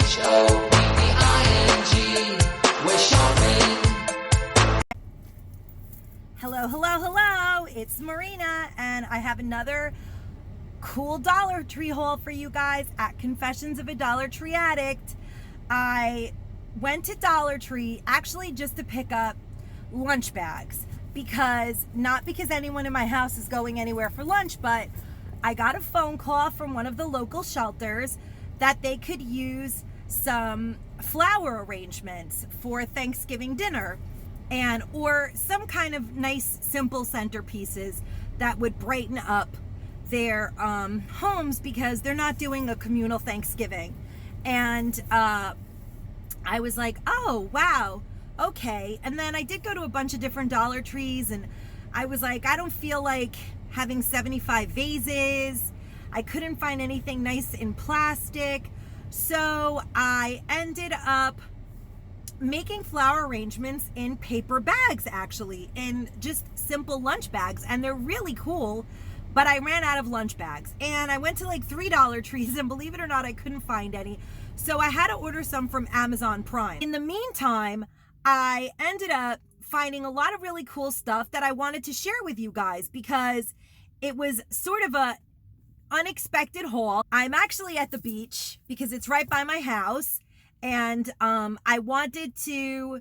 We're shopping. Hello, hello, hello. It's Marina, and I have another cool Dollar Tree haul for you guys at Confessions of a Dollar Tree Addict. I went to Dollar Tree actually just to pick up lunch bags not because anyone in my house is going anywhere for lunch, but I got a phone call from one of the local shelters that they could use some flower arrangements for Thanksgiving dinner or some kind of nice simple centerpieces that would brighten up their homes because they're not doing a communal Thanksgiving. And I was like, oh wow, okay. And then I did go to a bunch of different Dollar Trees, and I was like, I don't feel like having 75 vases. I couldn't find anything nice in plastic, so I ended up making flower arrangements in paper bags, actually, in just simple lunch bags, and they're really cool. But I ran out of lunch bags, and I went to like 3 Dollar Trees, and believe it or not, I couldn't find any. So I had to order some from Amazon Prime. In the meantime, I ended up finding a lot of really cool stuff that I wanted to share with you guys because it was sort of a unexpected haul. I'm actually at the beach because it's right by my house, and I wanted to,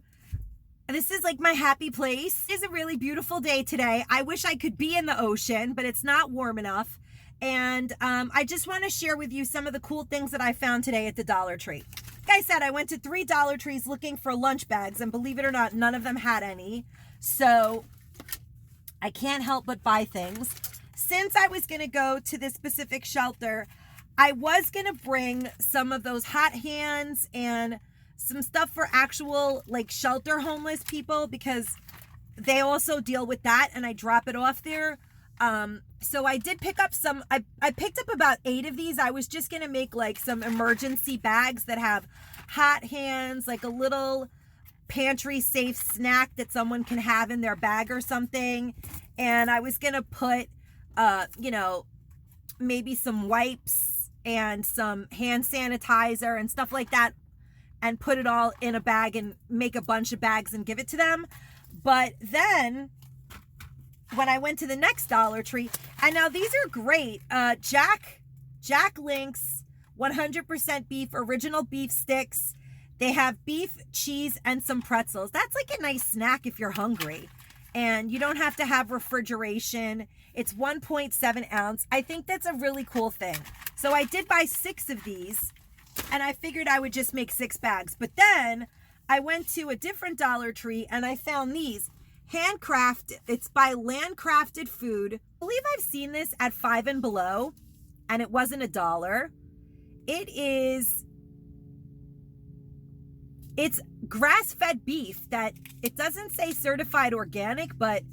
this is like my happy place. It is a really beautiful day today. I wish I could be in the ocean, but it's not warm enough. And I just want to share with you some of the cool things that I found today at the Dollar Tree. Like I said, I went to 3 Dollar Trees looking for lunch bags, and believe it or not, none of them had any. So I can't help but buy things. Since I was going to go to this specific shelter, I was going to bring some of those hot hands and some stuff for actual like shelter homeless people because they also deal with that, and I drop it off there. So I did pick up some, I picked up about 8 of these. I was just going to make like some emergency bags that have hot hands, like a little pantry safe snack that someone can have in their bag or something. And I was going to put, maybe some wipes and some hand sanitizer and stuff like that, and put it all in a bag and make a bunch of bags and give it to them. But then when I went to the next Dollar Tree, and now these are great. Jack Link's 100% beef, original beef sticks. They have beef, cheese, and some pretzels. That's like a nice snack if you're hungry. And you don't have to have refrigeration. It's 1.7 ounce. I think that's a really cool thing. So I did buy 6 of these, and I figured I would just make 6 bags. But then I went to a different Dollar Tree, and I found these. Handcrafted. It's by Landcrafted Food. I believe I've seen this at Five and Below, and it wasn't $1. It's grass-fed beef that it doesn't say certified organic, but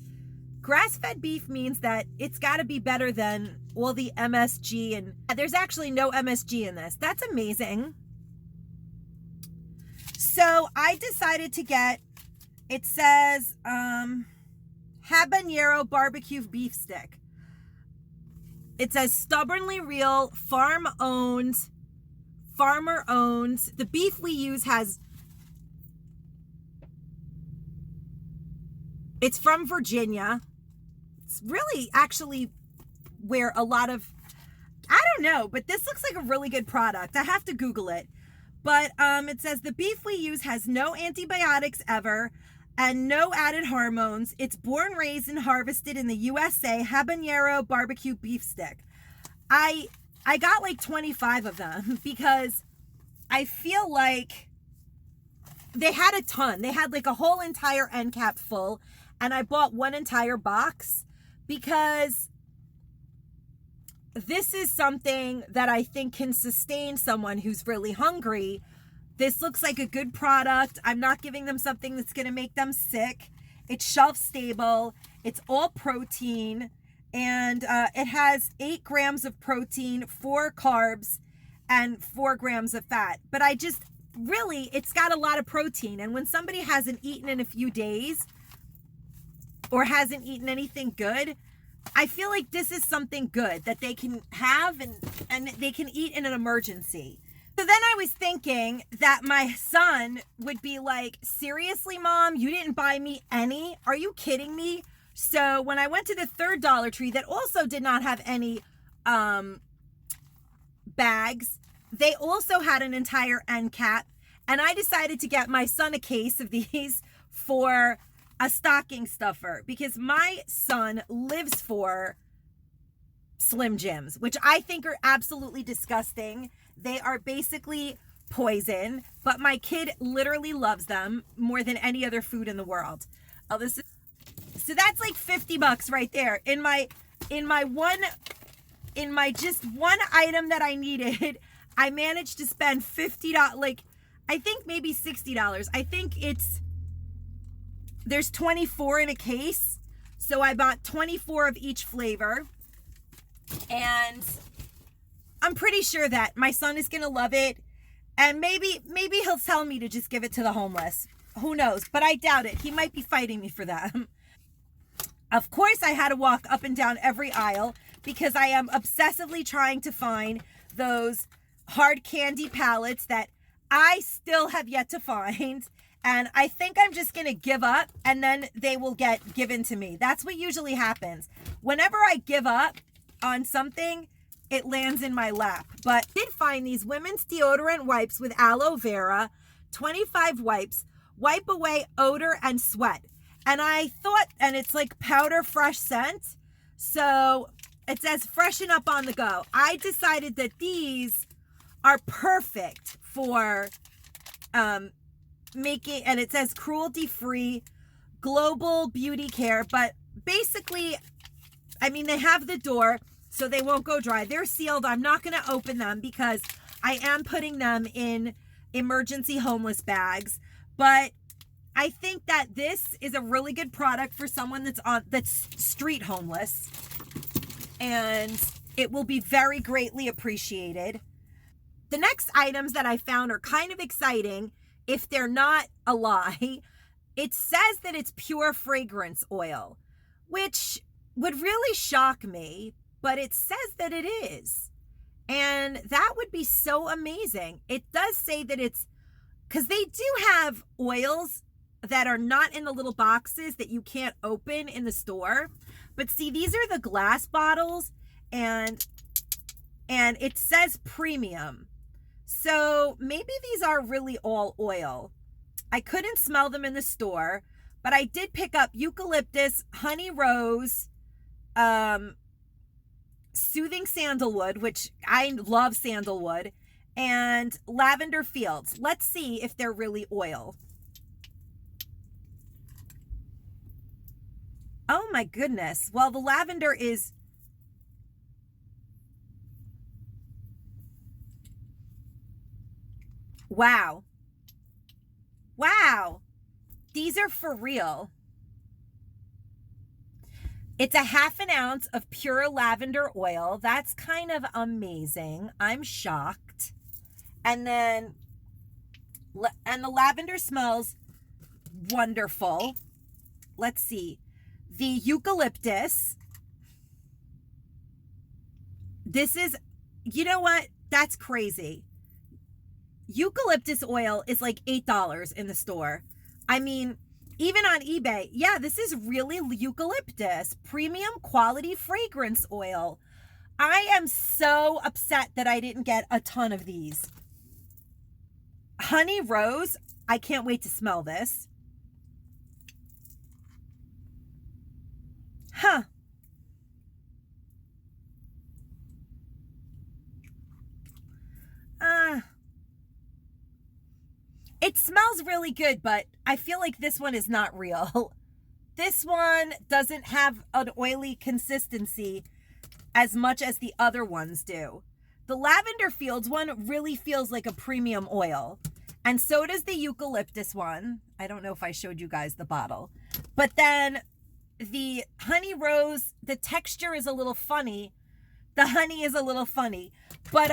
grass-fed beef means that it's got to be better than all the MSG, and there's actually no MSG in this. That's amazing. So I decided to get, it says habanero barbecue beef stick. It says stubbornly real, farmer-owned. The beef we use it's from Virginia. It's really actually where a lot of, I don't know, but this looks like a really good product. I have to Google it. But it says the beef we use has no antibiotics ever and no added hormones. It's born, raised, and harvested in the USA. Habanero barbecue beef stick. I got like 25 of them because I feel like they had a ton. They had like a whole entire end cap full, and I bought one entire box because this is something that I think can sustain someone who's really hungry. This looks like a good product. I'm not giving them something that's going to make them sick. It's shelf stable. It's all protein. And it has 8 grams of protein, 4 carbs, and 4 grams of fat. But it's got a lot of protein. And when somebody hasn't eaten in a few days or hasn't eaten anything good, I feel like this is something good that they can have and they can eat in an emergency. So then I was thinking that my son would be like, seriously, Mom, you didn't buy me any? Are you kidding me? So when I went to the third Dollar Tree that also did not have any bags, they also had an entire end cap. And I decided to get my son a case of these for a stocking stuffer because my son lives for Slim Jims, which I think are absolutely disgusting. They are basically poison, but my kid literally loves them more than any other food in the world. Oh, so that's like $50 right there in my just one item that I needed. I managed to spend $50, like I think maybe $60. I think there's 24 in a case. So I bought 24 of each flavor. And I'm pretty sure that my son is going to love it. And maybe he'll tell me to just give it to the homeless. Who knows? But I doubt it. He might be fighting me for that. Of course, I had to walk up and down every aisle because I am obsessively trying to find those hard candy palettes that I still have yet to find. And I think I'm just going to give up and then they will get given to me. That's what usually happens. Whenever I give up on something, it lands in my lap. But I did find these women's deodorant wipes with aloe vera, 25 wipes, wipe away odor and sweat. And I thought, and it's like powder fresh scent. So it says freshen up on the go. I decided that these are perfect for making, and it says cruelty free global beauty care. But basically, I mean, they have the door so they won't go dry. They're sealed. I'm not going to open them because I am putting them in emergency homeless bags. But I think that this is a really good product for someone that's street homeless, and it will be very greatly appreciated. The next items that I found are kind of exciting if they're not a lie. It says that it's pure fragrance oil, which would really shock me, but it says that it is. And that would be so amazing. It does say that it's, because they do have oils that are not in the little boxes that you can't open in the store. But see, these are the glass bottles, and it says premium. So maybe these are really all oil. I couldn't smell them in the store, but I did pick up eucalyptus, honey rose, soothing sandalwood, which I love sandalwood, and lavender fields. Let's see if they're really oil. Oh my goodness. Well, the lavender is, wow. Wow. These are for real. It's a half an ounce of pure lavender oil. That's kind of amazing. I'm shocked. And then, and the lavender smells wonderful. Let's see. The eucalyptus. This is, you know what? That's crazy. Eucalyptus oil is like $8 in the store. I mean, even on eBay, yeah, this is really eucalyptus, premium quality fragrance oil. I am so upset that I didn't get a ton of these. Honey rose, I can't wait to smell this. Huh. It smells really good, but I feel like this one is not real. This one doesn't have an oily consistency as much as the other ones do. The lavender fields one really feels like a premium oil. And so does the eucalyptus one. I don't know if I showed you guys the bottle. But then the honey rose, the texture is a little funny. The honey is a little funny. But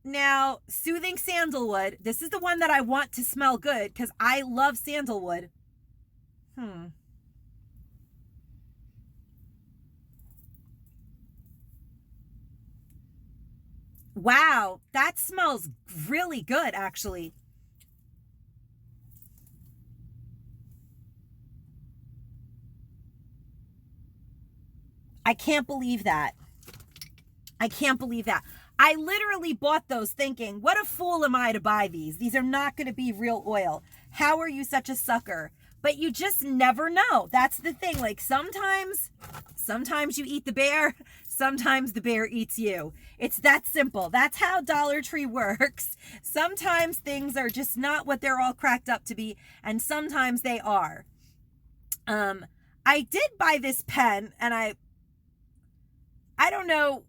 now, soothing sandalwood. This is the one that I want to smell good because I love sandalwood. Wow, that smells really good, actually. I can't believe that. I can't believe that. I literally bought those thinking, what a fool am I to buy these? These are not going to be real oil. How are you such a sucker? But you just never know. That's the thing. Like sometimes you eat the bear, sometimes the bear eats you. It's that simple. That's how Dollar Tree works. Sometimes things are just not what they're all cracked up to be, and sometimes they are. I did buy this pen, and I don't know.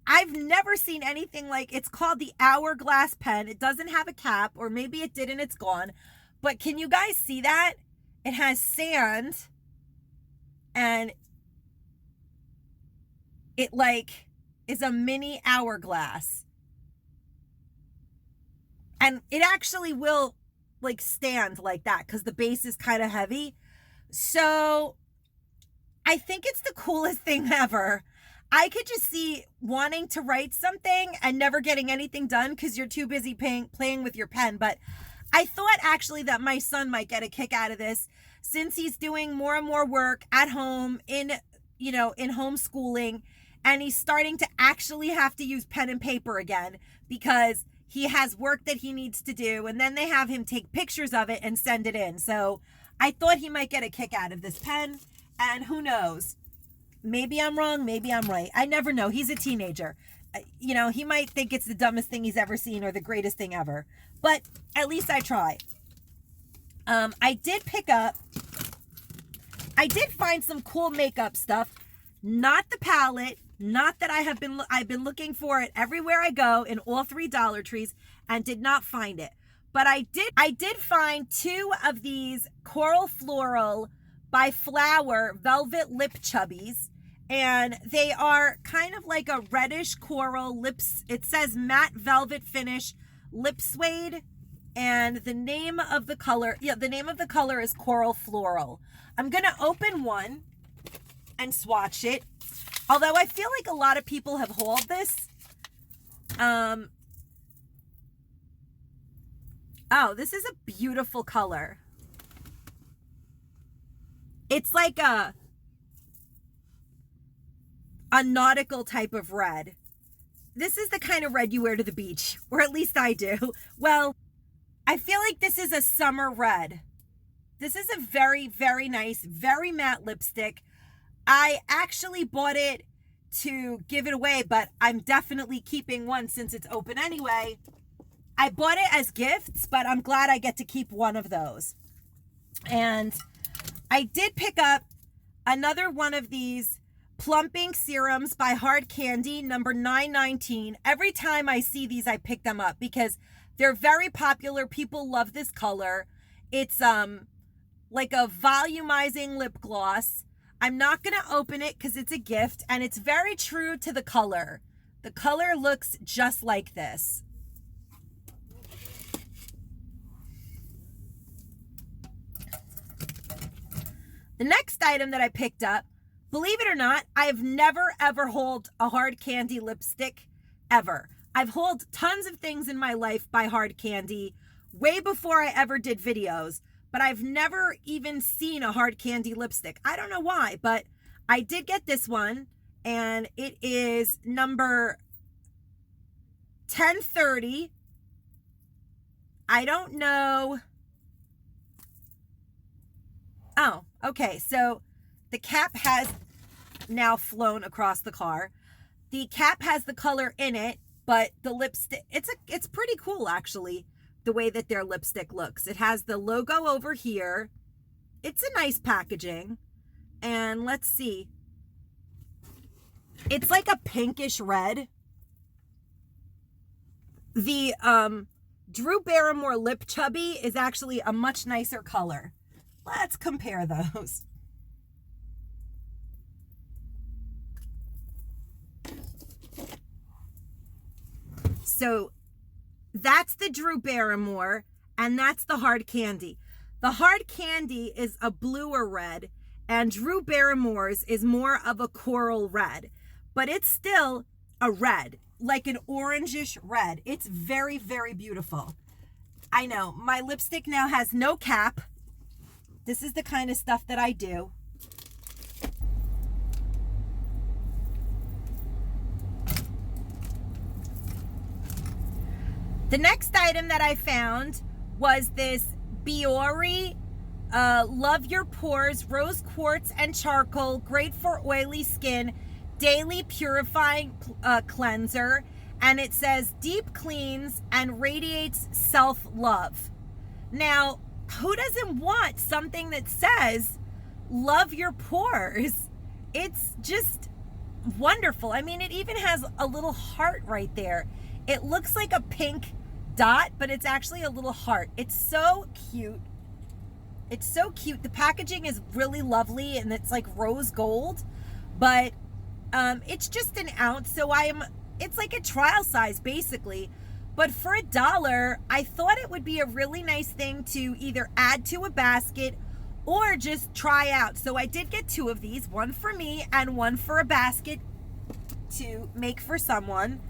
I've never seen anything like, it's called the Hourglass pen. It doesn't have a cap, or maybe it did and it's gone. But can you guys see that? It has sand, and it like is a mini hourglass. And it actually will like stand like that because the base is kind of heavy. So I think it's the coolest thing ever. I could just see wanting to write something and never getting anything done because you're too busy playing with your pen. But I thought actually that my son might get a kick out of this since he's doing more and more work at home in homeschooling, and he's starting to actually have to use pen and paper again because he has work that he needs to do, and then they have him take pictures of it and send it in. So I thought he might get a kick out of this pen, and who knows? Maybe I'm wrong, maybe I'm right. I never know. He's a teenager. He might think it's the dumbest thing he's ever seen or the greatest thing ever. But at least I try. I did find some cool makeup stuff. Not the palette. Not that I've been looking for it everywhere I go in all 3 Dollar Trees and did not find it. But I did find 2 of these Coral Floral by Flower Velvet Lip Chubbies. And they are kind of like a reddish coral lips. It says matte velvet finish lip suede. And the name of the color is Coral Floral. I'm going to open one and swatch it. Although I feel like a lot of people have hauled this. Oh, this is a beautiful color. It's like a nautical type of red. This is the kind of red you wear to the beach, or at least I do. Well, I feel like this is a summer red. This is a very, very nice, very matte lipstick. I actually bought it to give it away, but I'm definitely keeping one since it's open anyway. I bought it as gifts, but I'm glad I get to keep one of those. And I did pick up another one of these plumping serums by Hard Candy, number 919. Every time I see these, I pick them up because they're very popular. People love this color. It's like a volumizing lip gloss. I'm not going to open it because it's a gift, and it's very true to the color. The color looks just like this. The next item that I picked up, believe it or not, I have never ever hauled a Hard Candy lipstick ever. I've hauled tons of things in my life by Hard Candy way before I ever did videos, but I've never even seen a Hard Candy lipstick. I don't know why, but I did get this one, and it is number 1030. I don't know. Oh, okay. So the cap has now flown across the car. The cap has the color in it, but the lipstick, it's pretty cool actually, the way that their lipstick looks. It has the logo over here. It's a nice packaging. And let's see. It's like a pinkish red. The Drew Barrymore Lip Chubby is actually a much nicer color. Let's compare those. So that's the Drew Barrymore, and that's the Hard Candy. The Hard Candy is a bluer red, and Drew Barrymore's is more of a coral red, but it's still a red. like an orangish red. It's very, very beautiful. I know, my lipstick now has no cap. This is the kind of stuff that I do. The next item that I found was this Biore Love Your Pores Rose Quartz and Charcoal, great for oily skin, daily purifying cleanser. And it says deep cleans and radiates self-love. Now, who doesn't want something that says love your pores? It's just wonderful. I mean, it even has a little heart right there. It looks like a pink dot, but it's actually a little heart. It's so cute. It's so cute. The packaging is really lovely, and it's like rose gold, but it's just an ounce, so it's like a trial size basically. But for $1, I thought it would be a really nice thing to either add to a basket or just try out. So I did get 2 of these, one for me and one for a basket to make for someone.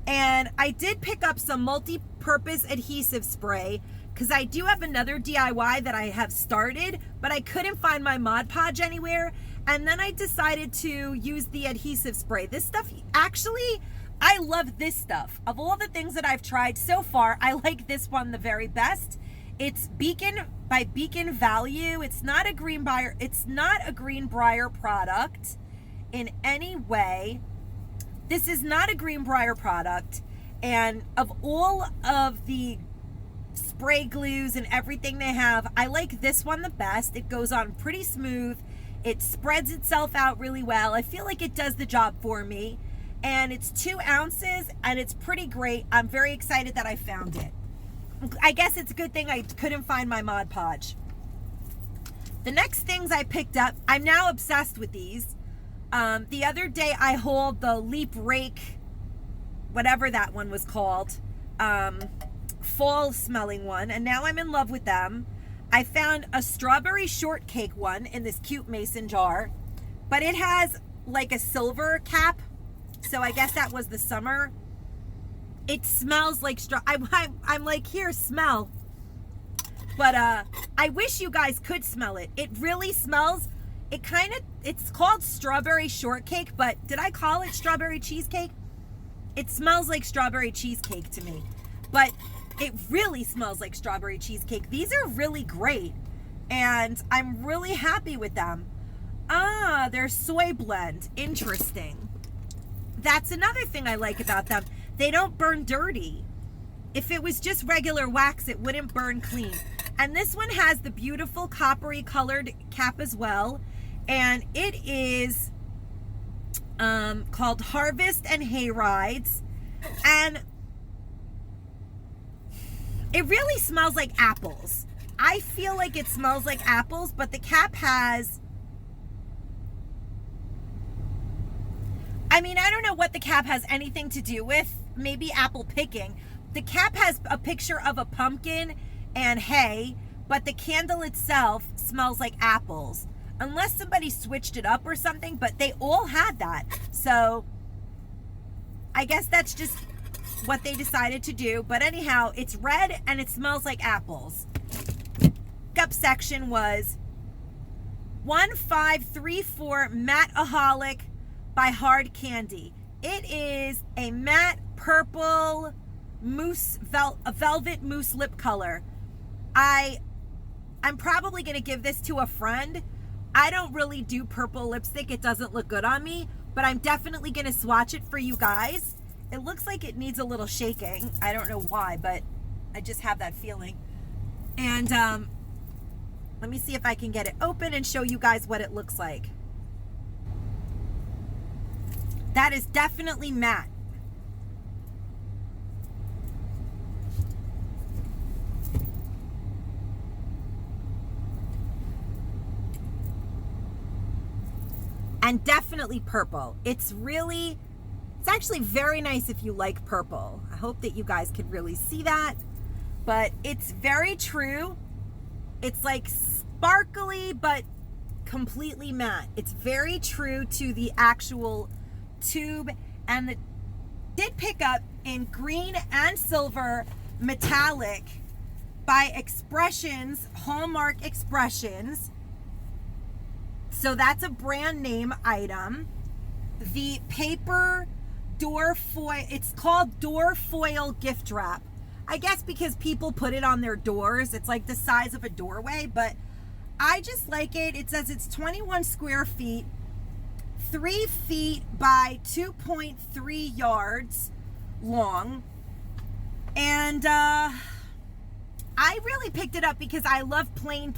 And I did pick up some multi-purpose adhesive spray because I do have another DIY that I have started, but I couldn't find my Mod Podge anywhere. And then I decided to use the adhesive spray. This stuff, actually, I love this stuff. Of all the things that I've tried so far, I like this one the very best. It's Beacon by Beacon Value. It's not a Greenbrier product in any way. This is not a Greenbrier product. And of all of the spray glues and everything they have, I like this one the best. It goes on pretty smooth. It spreads itself out really well. I feel like it does the job for me. And it's 2 ounces and it's pretty great. I'm very excited that I found it. I guess it's a good thing I couldn't find my Mod Podge. The next things I picked up, I'm now obsessed with these. The other day I hauled the Leap Rake, whatever that one was called, fall smelling one, and now I'm in love with them. I found a strawberry shortcake one in this cute mason jar, but it has like a silver cap, so I guess that was the summer. It smells like I'm like, here, smell. But I wish you guys could smell it. It really smells, it's called strawberry shortcake, but did I call it strawberry cheesecake? It smells like strawberry cheesecake to me, but it really smells like strawberry cheesecake. These are really great, and I'm really happy with them. They're soy blend. Interesting. That's another thing I like about them. They don't burn dirty. If it was just regular wax, it wouldn't burn clean. And this one has the beautiful coppery colored cap as well. And it is called Harvest and Hay Rides. And it really smells like apples. I feel like it smells like apples, but the cap has, I mean, I don't know what the cap has anything to do with. Maybe apple picking. The cap has a picture of a pumpkin and hay, but the candle itself smells like apples. Unless somebody switched it up or something, but they all had that. So I guess that's just what they decided to do. But anyhow, it's red and it smells like apples. Up section was 1534 Matte-aholic by Hard Candy. It is a matte purple mousse, a velvet mousse lip color. I'm probably going to give this to a friend. I don't really do purple lipstick. It doesn't look good on me, but I'm definitely going to swatch it for you guys. It looks like it needs a little shaking. I don't know why, but I just have that feeling. And let me see if I can get it open and show you guys what it looks like. That is definitely matte. And definitely purple. It's actually very nice if you like purple. I hope that you guys could really see that. But it's very true. It's like sparkly, but completely matte. It's very true to the actual tube, and did pick up in green and silver metallic by Expressions, Hallmark Expressions. So that's a brand name item. The paper door foil, it's called door foil gift wrap. I guess because people put it on their doors. It's like the size of a doorway, but I just like it. It says it's 21 square feet, 3 feet by 2.3 yards long. And I really picked it up because I love plain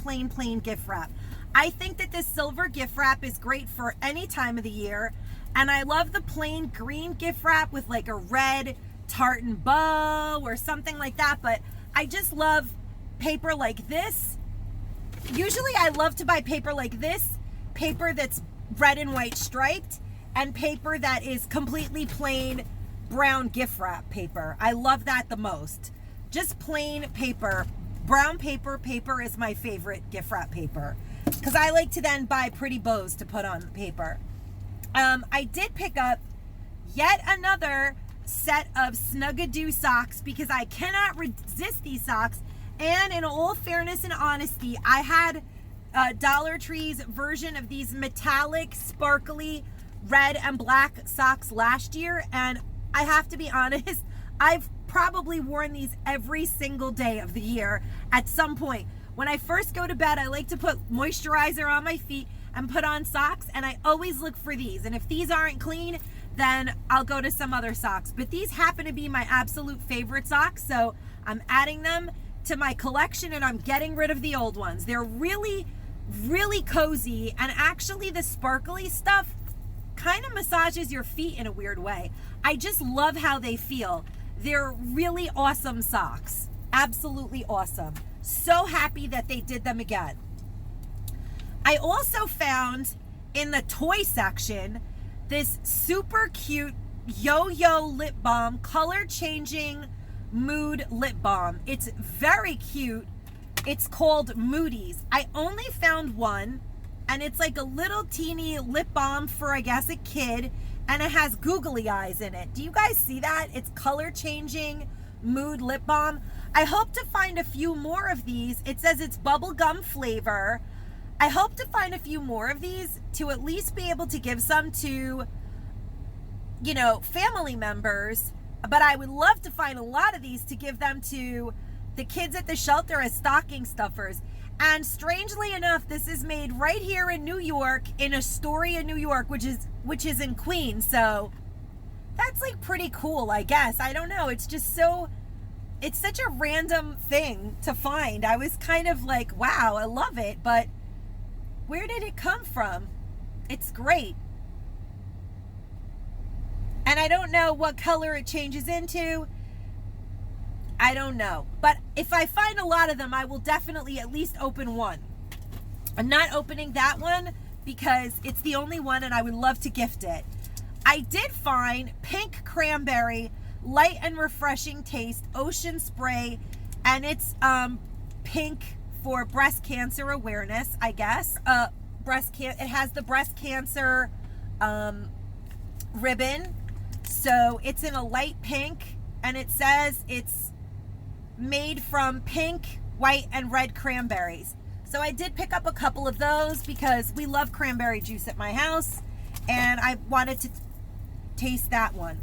gift wrap. I think that this silver gift wrap is great for any time of the year. And I love the plain green gift wrap with like a red tartan bow or something like that. But I just love paper like this. Usually I love to buy paper like this, paper that's red and white striped, and paper that is completely plain brown gift wrap paper. I love that the most. Just plain paper. Brown paper is my favorite gift wrap paper because I like to then buy pretty bows to put on the paper. I did pick up yet another set of Snuggadoo socks because I cannot resist these socks. And in all fairness and honesty, I had Dollar Tree's version of these metallic, sparkly red and black socks last year. And I have to be honest, I've probably worn these every single day of the year at some point. When I first go to bed, I like to put moisturizer on my feet and put on socks, and I always look for these. And if these aren't clean, then I'll go to some other socks. But these happen to be my absolute favorite socks, so I'm adding them to my collection and I'm getting rid of the old ones. They're really cozy, and actually the sparkly stuff kind of massages your feet in a weird way. I just love how they feel. They're really awesome socks. Absolutely awesome. So happy that they did them again. I also found in the toy section this super cute Yo-Yo lip balm, color changing mood lip balm. It's very cute. It's called Moody's. I only found one, and it's like a little teeny lip balm for, I guess, a kid, and it has googly eyes in it. Do you guys see that? It's color changing mood lip balm. I hope to find a few more of these. It says it's bubblegum flavor. I hope to find a few more of these to at least be able to give some to, you know, family members. But I would love to find a lot of these to give them to the kids at the shelter as stocking stuffers. And strangely enough, this is made right here in New York, in Astoria, New York, which is in Queens. So that's like pretty cool, I guess. I don't know. It's just so, it's such a random thing to find. I was kind of like, wow, I love it, but where did it come from? It's great. And I don't know what color it changes into. I don't know. But if I find a lot of them, I will definitely at least open one. I'm not opening that one because it's the only one and I would love to gift it. I did find pink cranberry, light and refreshing taste, ocean spray, and it's pink for breast cancer awareness, I guess. It has the breast cancer ribbon. So it's in a light pink, and it says it's made from pink, white, and red cranberries. So I did pick up a couple of those because we love cranberry juice at my house, and I wanted to taste that one.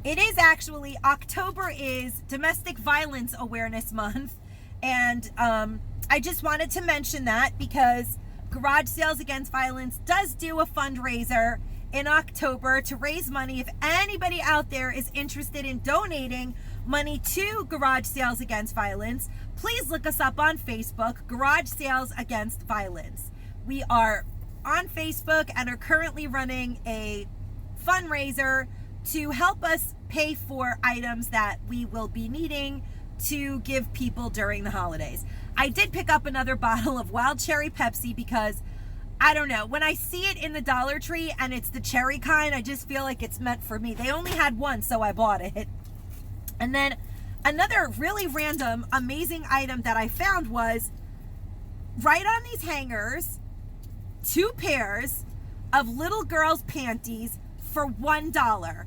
It is actually, October is Domestic Violence Awareness Month, and I just wanted to mention that because Garage Sales Against Violence does do a fundraiser in October to raise money. If anybody out there is interested in donating money to Garage Sales Against Violence, please look us up on Facebook, Garage Sales Against Violence. We are on Facebook and are currently running a fundraiser to help us pay for items that we will be needing to give people during the holidays. I did pick up another bottle of Wild Cherry Pepsi because, I don't know, when I see it in the Dollar Tree and it's the cherry kind, I just feel like it's meant for me. They only had one, so I bought it. And then another really random, amazing item that I found was right on these hangers, 2 pairs of little girls' panties for $1.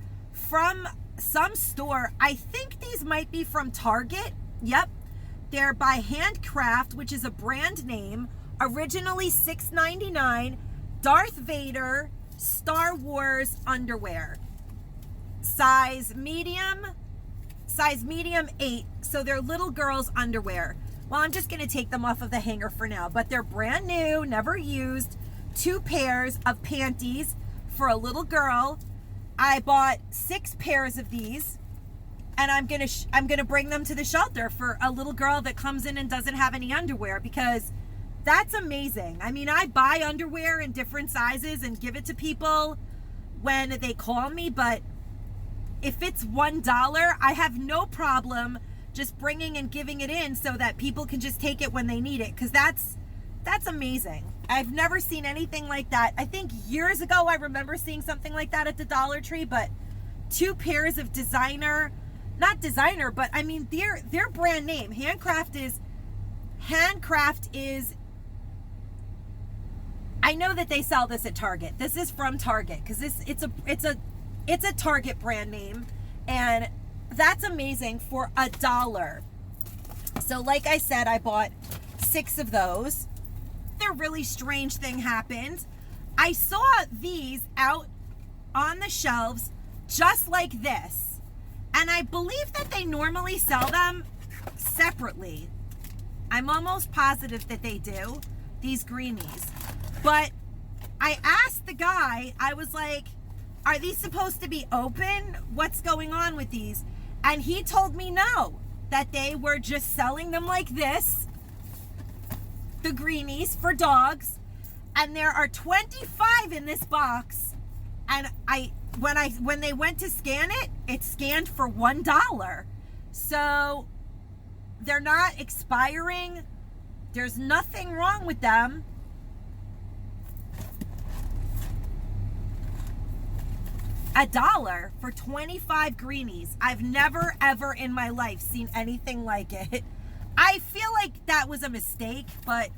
from some store. I think these might be from Target. Yep. They're by Handcraft, which is a brand name. Originally $6.99. Darth Vader Star Wars underwear. Size medium 8. So they're little girls' underwear. Well, I'm just going to take them off of the hanger for now, but they're brand new, never used. 2 pairs of panties for a little girl. I bought 6 pairs of these, and I'm gonna bring them to the shelter for a little girl that comes in and doesn't have any underwear, because that's amazing. I mean, I buy underwear in different sizes and give it to people when they call me, but if it's $1, I have no problem just bringing and giving it in so that people can just take it when they need it, because that's amazing. I've never seen anything like that. I think years ago I remember seeing something like that at the Dollar Tree, but 2 pairs of designer, not designer, but I mean they're brand name. Handcraft is I know that they sell this at Target. This is from Target, because it's a Target brand name, and that's amazing for $1. So like I said, I bought 6 of those. A really strange thing happened. I saw these out on the shelves just like this, and I believe that they normally sell them separately. I'm almost positive that they do, these Greenies. But I asked the guy, I was like, are these supposed to be open? What's going on with these? And he told me no, that they were just selling them like this, the Greenies for dogs, and there are 25 in this box, and when they went to scan it, it scanned for $1. So they're not expiring. There's nothing wrong with them. $1 for 25 Greenies. I've never ever in my life seen anything like it. I feel like that was a mistake, but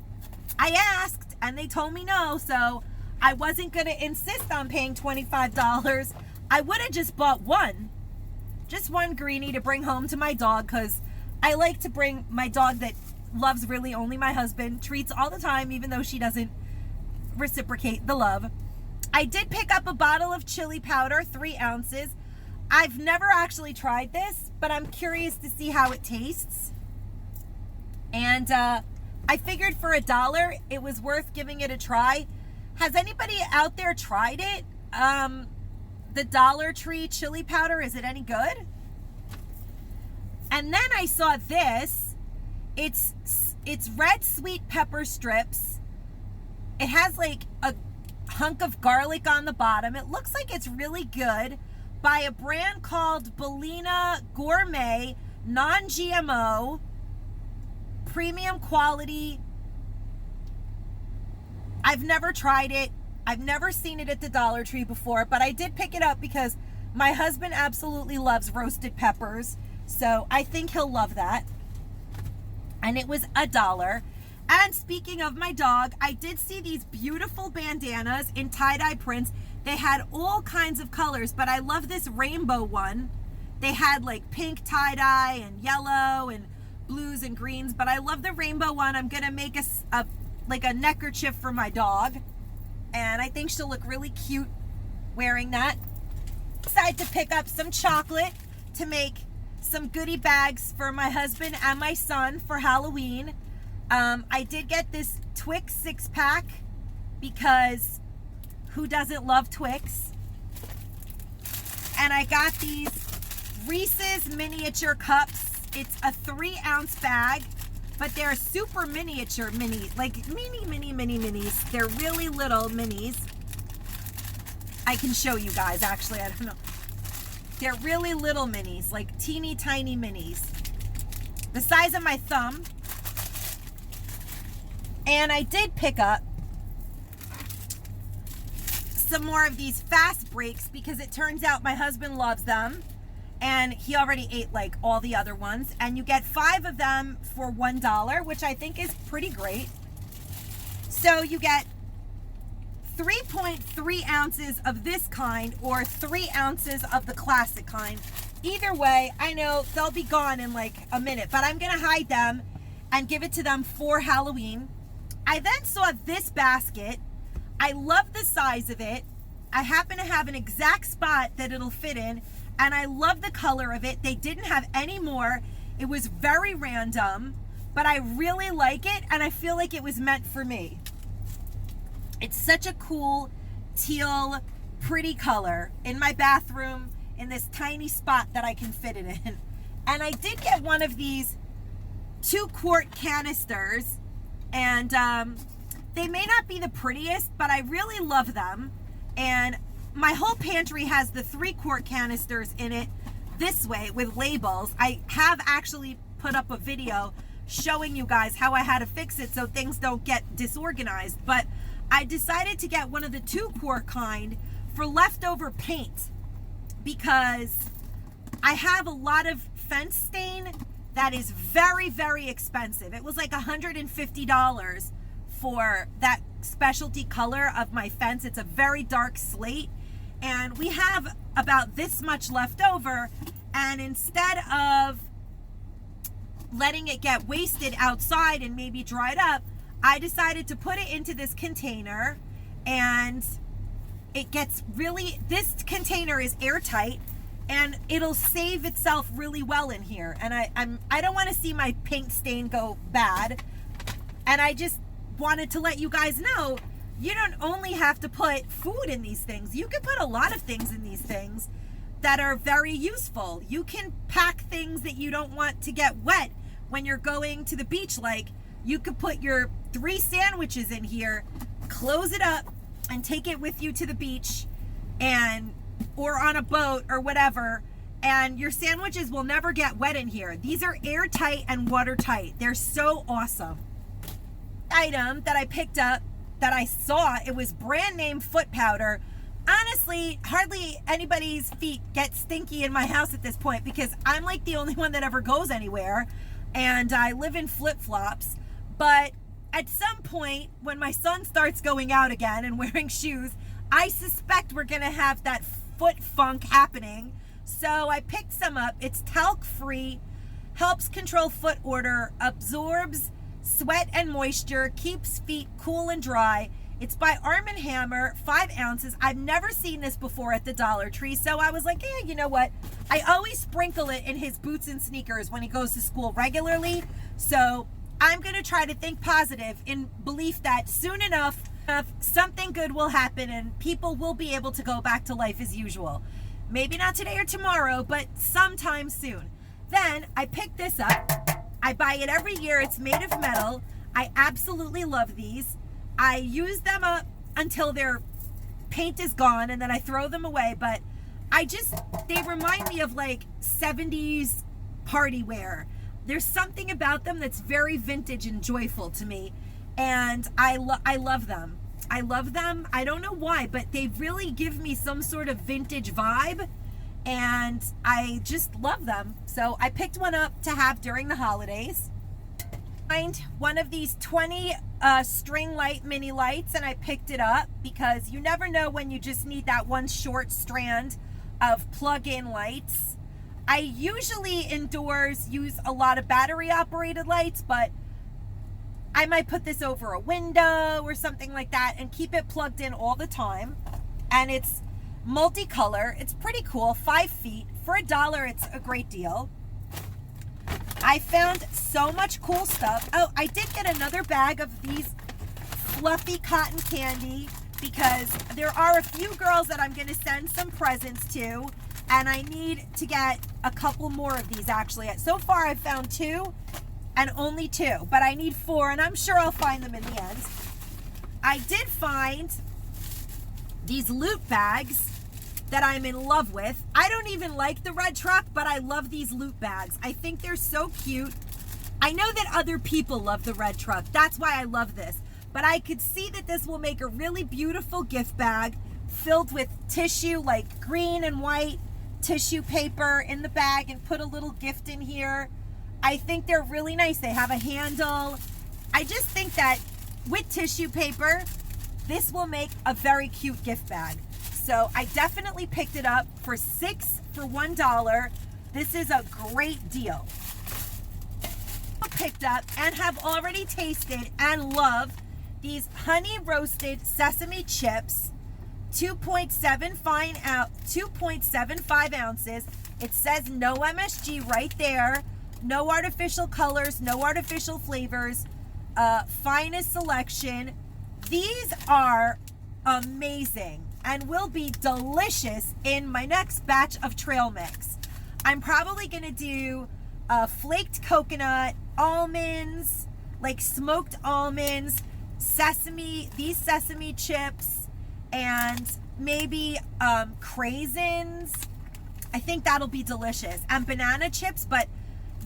I asked and they told me no, so I wasn't going to insist on paying $25. I would have just bought just one Greenie to bring home to my dog, because I like to bring my dog that loves really only my husband treats all the time, even though she doesn't reciprocate the love. I did pick up a bottle of chili powder, 3 ounces. I've never actually tried this, but I'm curious to see how it tastes. And I figured for $1, it was worth giving it a try. Has anybody out there tried it? The Dollar Tree chili powder, is it any good? And then I saw this. It's red sweet pepper strips. It has like a hunk of garlic on the bottom. It looks like it's really good, by a brand called Balm Gourmet, non-GMO, premium quality. I've never tried it. I've never seen it at the Dollar Tree before, but I did pick it up because my husband absolutely loves roasted peppers, so I think he'll love that. And it was $1. And speaking of my dog, I did see these beautiful bandanas in tie-dye prints. They had all kinds of colors, but I love this rainbow one. They had like pink tie-dye and yellow and blues and greens, but I love the rainbow one. I'm gonna make a neckerchief for my dog, and I think she'll look really cute wearing that. Decided to pick up some chocolate to make some goodie bags for my husband and my son for Halloween. I did get this Twix 6-pack because who doesn't love Twix? And I got these Reeses miniature cups. It's a 3-ounce bag, but they're super miniature like mini minis. They're really little minis. I can show you guys, actually, I don't know. They're really little minis, like teeny tiny minis. The size of my thumb. And I did pick up some more of these fast breaks because it turns out my husband loves them. And he already ate like all the other ones. And you get 5 of them for $1, which I think is pretty great. So you get 3.3 ounces of this kind or 3 ounces of the classic kind. Either way, I know they'll be gone in like a minute, but I'm gonna hide them and give it to them for Halloween. I then saw this basket. I love the size of it. I happen to have an exact spot that it'll fit in, and I love the color of it. They didn't have any more. It was very random, but I really like it, and I feel like it was meant for me. It's such a cool teal, pretty color in my bathroom in this tiny spot that I can fit it in. And I did get one of these 2-quart canisters, and they may not be the prettiest, but I really love them. And my whole pantry has the 3-quart canisters in it this way with labels. I have actually put up a video showing you guys how I had to fix it so things don't get disorganized, but I decided to get one of the 2-quart kind for leftover paint because I have a lot of fence stain that is very, very expensive. It was like $150 for that specialty color of my fence. It's a very dark slate, and we have about this much left over, and instead of letting it get wasted outside and maybe dried up, I decided to put it into this container, and it gets really, this container is airtight and it'll save itself really well in here. And I don't want to see my paint stain go bad, and I just wanted to let you guys know you don't only have to put food in these things. You can put a lot of things in these things that are very useful. You can pack things that you don't want to get wet when you're going to the beach. Like, you could put your 3 sandwiches in here, close it up, and take it with you to the beach, and or on a boat or whatever, and your sandwiches will never get wet in here. These are airtight and watertight. They're so awesome. Item that I picked up that I saw, it was brand name foot powder. Honestly, hardly anybody's feet get stinky in my house at this point because I'm like the only one that ever goes anywhere, and I live in flip-flops. But at some point when my son starts going out again and wearing shoes, I suspect we're gonna have that foot funk happening. So I picked some up. It's talc free, helps control foot odor, absorbs sweat and moisture, keeps feet cool and dry. It's by Arm & Hammer, 5 ounces. I've never seen this before at the Dollar Tree, so I was like, you know what? I always sprinkle it in his boots and sneakers when he goes to school regularly. So I'm gonna try to think positive in belief that soon enough, something good will happen and people will be able to go back to life as usual. Maybe not today or tomorrow, but sometime soon. Then I picked this up. I buy it every year. It's made of metal. I absolutely love these. I use them up until their paint is gone, and then I throw them away, but they remind me of like 70s party wear. There's something about them that's very vintage and joyful to me, and I love them. I love them. I don't know why, but they really give me some sort of vintage vibe, and I just love them. So I picked one up to have during the holidays. Find one of these 20 string light mini lights, and I picked it up because you never know when you just need that one short strand of plug-in lights. I usually indoors use a lot of battery operated lights, but I might put this over a window or something like that and keep it plugged in all the time. And it's multicolor. It's pretty cool. 5 feet. For $1, it's a great deal. I found so much cool stuff. Oh, I did get another bag of these fluffy cotton candy because there are a few girls that I'm going to send some presents to, and I need to get a couple more of these actually. So far I've found 2 and only 2, but I need 4, and I'm sure I'll find them in the end. I did find these loot bags that I'm in love with. I don't even like the red truck, but I love these loot bags. I think they're so cute. I know that other people love the red truck. That's why I love this. But I could see that this will make a really beautiful gift bag filled with tissue, like green and white tissue paper in the bag, and put a little gift in here. I think they're really nice. They have a handle. I just think that with tissue paper, this will make a very cute gift bag. So I definitely picked it up for 6 for $1. This is a great deal. Picked up and have already tasted and love these honey roasted sesame chips, 2.75 ounces. It says no MSG right there. No artificial colors, no artificial flavors. Finest selection. These are amazing and will be delicious in my next batch of trail mix. I'm probably gonna do flaked coconut, almonds, like smoked almonds, sesame, these sesame chips, and maybe craisins. I think that'll be delicious. And banana chips, but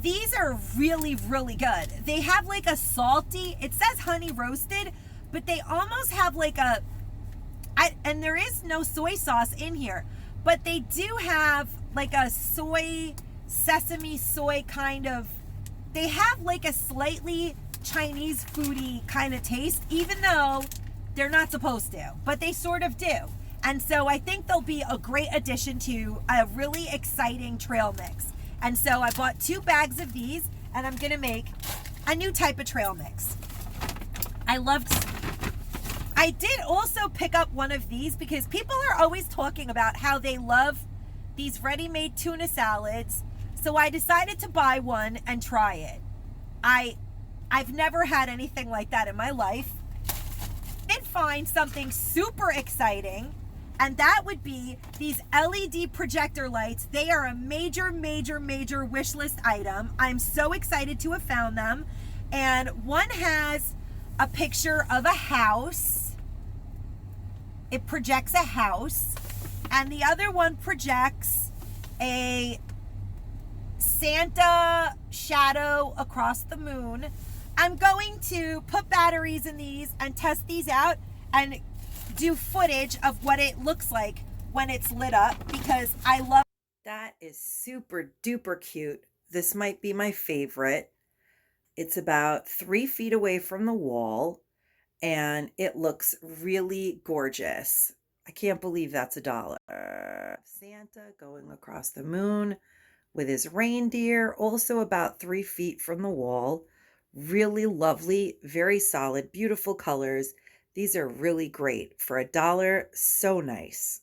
these are really, really good. They have like a salty, it says honey roasted, but they almost have like and there is no soy sauce in here, but they do have like a sesame soy kind of, they have like a slightly Chinese foodie kind of taste, even though they're not supposed to, but they sort of do. And so I think they'll be a great addition to a really exciting trail mix. And so I bought 2 bags of these, and I'm gonna make a new type of trail mix. I did also pick up one of these because people are always talking about how they love these ready-made tuna salads. So I decided to buy one and try it. I've never had anything like that in my life. I did find something super exciting, and that would be these LED projector lights. They are a major, major, major wish list item. I'm so excited to have found them. And one has a picture of a house. It projects a house. And the other one projects a Santa shadow across the moon. I'm going to put batteries in these and test these out and do footage of what it looks like when it's lit up, because I love. That is super duper cute. This might be my favorite. It's about 3 feet away from the wall, and it looks really gorgeous. I can't believe that's $1. Santa going across the moon with his reindeer, also about 3 feet from the wall. Really lovely, very solid, beautiful colors. These are really great for $1. So nice.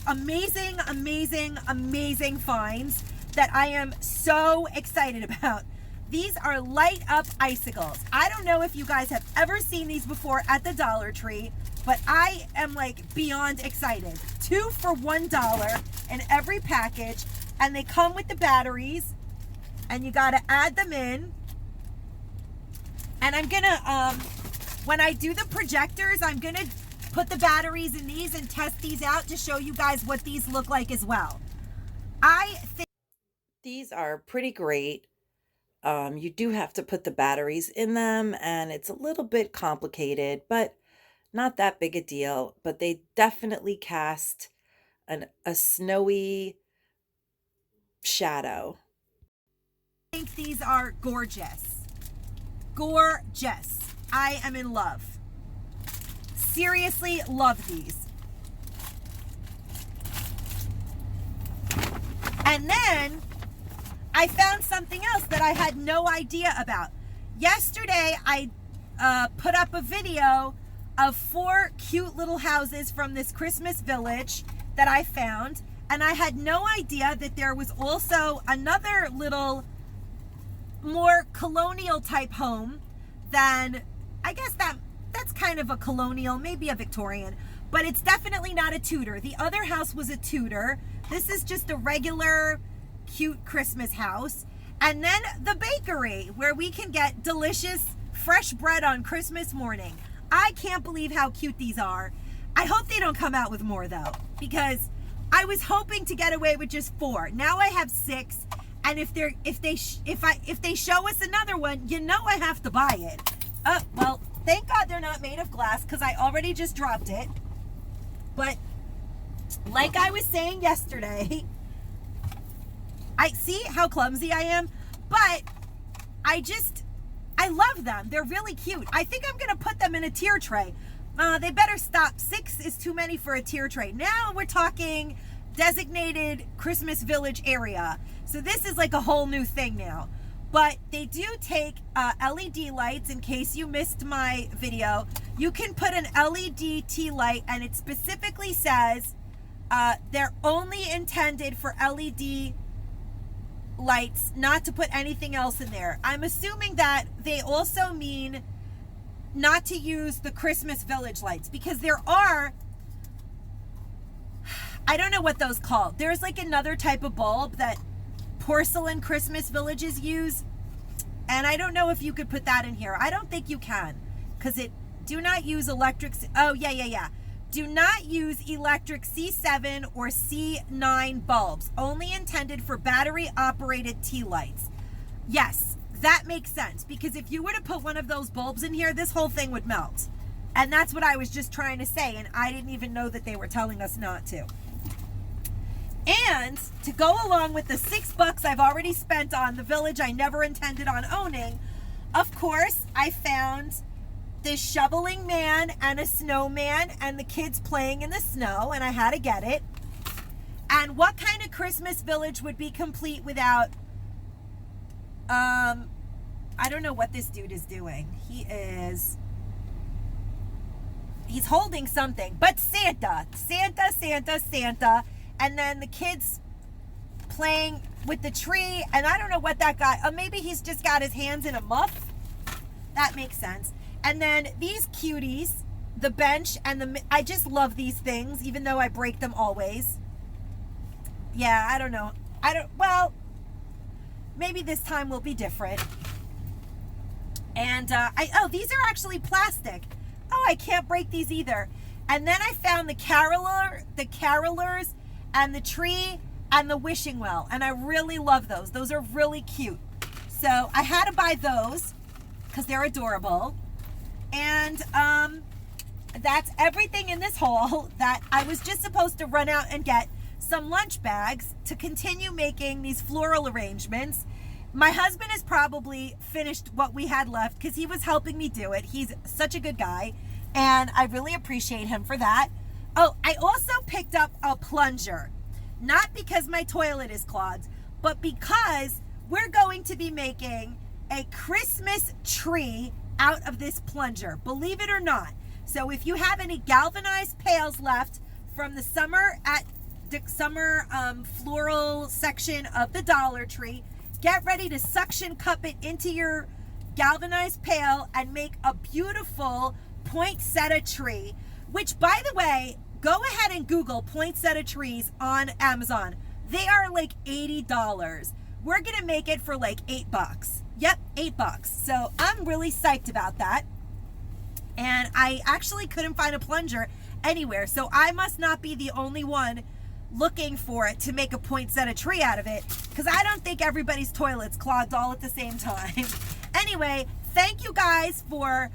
Amazing, amazing, amazing finds that I am so excited about. These are light up icicles. I don't know if you guys have ever seen these before at the Dollar Tree, but I am like beyond excited. 2 for $1 in every package, and they come with the batteries, and you gotta add them in. And I'm gonna, when I do the projectors, I'm gonna put the batteries in these and test these out to show you guys what these look like as well. I think these are pretty great. You do have to put the batteries in them, and it's a little bit complicated, but not that big a deal. But they definitely cast a snowy shadow. I think these are gorgeous. Gorgeous. I am in love. Seriously love these. And then I found something else that I had no idea about. Yesterday, I put up a video of 4 cute little houses from this Christmas village that I found, and I had no idea that there was also another little more colonial type home than, I guess that's kind of a colonial, maybe a Victorian, but it's definitely not a Tudor. The other house was a Tudor. This is just a regular cute Christmas house. And then the bakery, where we can get delicious fresh bread on Christmas morning. I can't believe how cute these are. I hope they don't come out with more though, because I was hoping to get away with just 4. Now I have 6, and if they show us another one, you know I have to buy it. Well, thank God they're not made of glass, because I already just dropped it. But like I was saying yesterday, I see how clumsy I am, but I love them. They're really cute. I think I'm gonna put them in a tier tray. They better stop. 6 is too many for a tier tray. Now we're talking designated Christmas village area. So this is like a whole new thing now. But they do take LED lights. In case you missed my video, you can put an LED tea light, and it specifically says they're only intended for LED lights, not to put anything else in there. I'm assuming that they also mean not to use the Christmas village lights, because there are, I don't know what those called. There's like another type of bulb that porcelain Christmas villages use, and I don't know if you could put that in here. I don't think you can, because it do not use electric. Oh yeah, do not use electric C7 or C9 bulbs, only intended for battery operated tea lights. Yes, that makes sense, because if you were to put one of those bulbs in here, this whole thing would melt. And that's what I was just trying to say, and I didn't even know that they were telling us not to. And to go along with the $6 I've already spent on the village I never intended on owning, of course, I found this shoveling man and a snowman and the kids playing in the snow, and I had to get it. And what kind of Christmas village would be complete without, I don't know what this dude is doing. He's holding something, but Santa, and then the kids playing with the tree, and I don't know what that guy, maybe he's just got his hands in a muff. That makes sense. And then these cuties, the bench and I just love these things, even though I break them always. Yeah, I don't know. Well, maybe this time will be different. And these are actually plastic. Oh, I can't break these either. And then I found the carolers and the tree and the wishing well, and I really love those. Those are really cute. So I had to buy those because they're adorable. And that's everything in this haul. That I was just supposed to run out and get some lunch bags to continue making these floral arrangements. My husband has probably finished what we had left because he was helping me do it. He's such a good guy, and I really appreciate him for that. Oh, I also picked up a plunger, not because my toilet is clogged, but because we're going to be making a Christmas tree out of this plunger, believe it or not. So if you have any galvanized pails left from the summer floral section of the Dollar Tree, get ready to suction cup it into your galvanized pail and make a beautiful poinsettia tree, which, by the way, go ahead and Google poinsettia trees on Amazon. They are like $80. We're gonna make it for like $8. Yep, $8. So I'm really psyched about that. And I actually couldn't find a plunger anywhere, so I must not be the only one looking for it to make a poinsettia tree out of it, because I don't think everybody's toilet's clogged all at the same time. Anyway, thank you guys for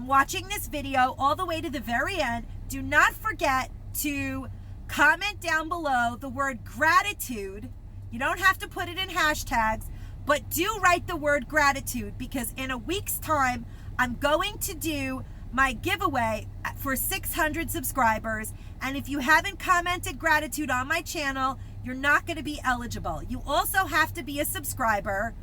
watching this video all the way to the very end. Do not forget to comment down below the word gratitude. You don't have to put it in hashtags, but do write the word gratitude, because in a week's time, I'm going to do my giveaway for 600 subscribers. And if you haven't commented gratitude on my channel, you're not going to be eligible. You also have to be a subscriber.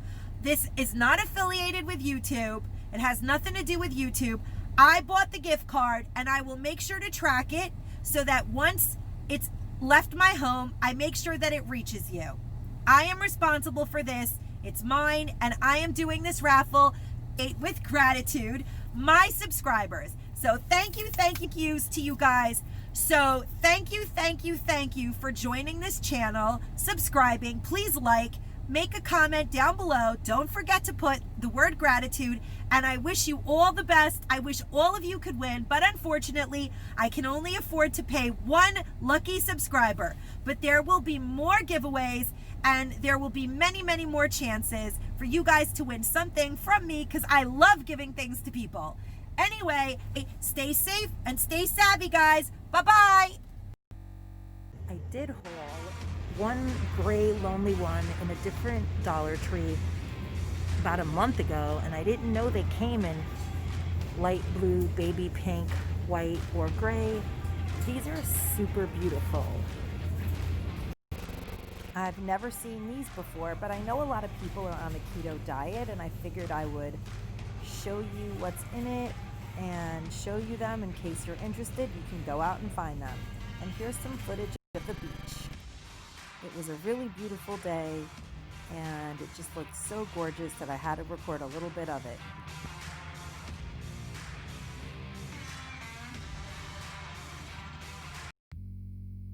This is not affiliated with YouTube. It has nothing to do with YouTube. I bought the gift card, and I will make sure to track it so that once it's left my home, I make sure that it reaches you. I am responsible for this. It's mine, and I am doing this raffle with gratitude, my subscribers. So thank you to you guys. So thank you for joining this channel, subscribing. Please like, make a comment down below. Don't forget to put the word gratitude, and I wish you all the best. I wish all of you could win, but unfortunately, I can only afford to pay one lucky subscriber. But there will be more giveaways, and there will be many, many more chances for you guys to win something from me, because I love giving things to people. Anyway, stay safe and stay savvy, guys. Bye-bye. I did haul one gray lonely one in a different Dollar Tree about a month ago, and I didn't know they came in light blue, baby pink, white or gray. These are super beautiful. I've never seen these before, but I know a lot of people are on the keto diet, and I figured I would show you what's in it and show you them in case you're interested. You can go out and find them. And here's some footage of the beach. It was a really beautiful day, and it just looked so gorgeous that I had to record a little bit of it.